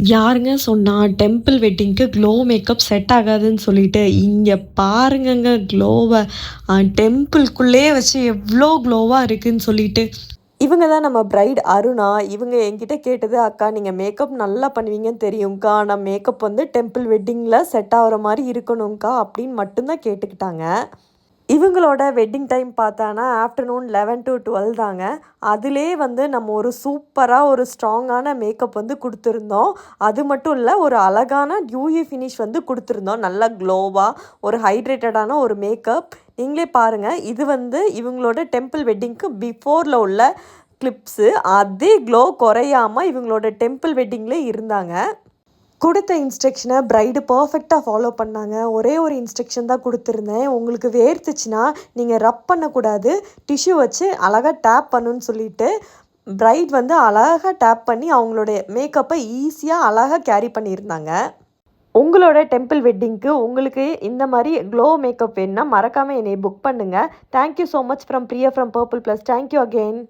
யாருங்க சொன்னா temple வெட்டிங்க்கு glow makeup set ஆகாதுன்னு சொல்லிட்டு? இங்க பாருங்கங்க க்ளோவ. டெம்பிள்குள்ளேயே வச்சு எவ்ளோ க்ளோவா இருக்குன்னு சொல்லிட்டு. இவங்க தான் நம்ம பிரைட் அருணா. இவங்க என்கிட்ட கேட்டது, "அக்கா நீங்க மேக்கப் நல்லா பண்ணுவீங்கன்னு தெரியும்க்கா. ஆனா மேக்கப் வந்து டெம்பிள் வெட்டிங்கில செட் ஆகுற மாரி இருக்கணும்க்கா" அப்படின்னு மட்டும் தான் கேட்டுக்கிட்டாங்க. இவங்களோட வெட்டிங் டைம் பார்த்தானா ஆஃப்டர்நூன் 11 to 12 தாங்க. அதிலே வந்து நம்ம ஒரு சூப்பரா ஒரு ஸ்ட்ராங்கான மேக்கப் வந்து குடுத்துருந்தோம். அது மட்டும் இல்ல, ஒரு அழகான டியூயி ஃபினிஷ் வந்து குடுத்துருந்தோம். நல்லா க்ளோவா, ஒரு ஹைட்ரேட்டடான ஒரு மேக்கப். நீங்களே பாருங்க. இது வந்து இவங்களோட டெம்பிள் வெட்டிங்க்கு பிஃபோர்ல உள்ள கிளிப்ஸு. அதே க்ளோ குறையாம இவங்களோட டெம்பிள் வெட்டிங்லே இருந்தாங்க. குடுத்த இன்ஸ்ட்ரக்ஷன பிரைடு பெர்ஃபெக்ட்டா ஃபாலோ பண்ணாங்க. ஒரே ஒரு இன்ஸ்ட்ரக்ஷன் தான் குடுத்துருந்தேன். உங்களுக்கு வேர்த்துச்சுன்னா, நீங்க ரப் பண்ணக்கூடாது. டிஷ்யூ வச்சு அழகா டேப் பண்ணுன்னு சொல்லிட்டு, பிரைட் வந்து அழகா டேப் பண்ணி அவங்களுடைய மேக்கப்ப ஈஸியா அழகா கேரி பண்ணியிருந்தாங்க. உங்களோட டெம்பிள் வெட்டிங்க்கு உங்களுக்கு இந்த மாரி க்ளோ மேக்கப் வேணும்னா, மறக்காம என்னைய புக் பண்ணுங்க. Thank you so much from Priya from purple plus. Thank you again.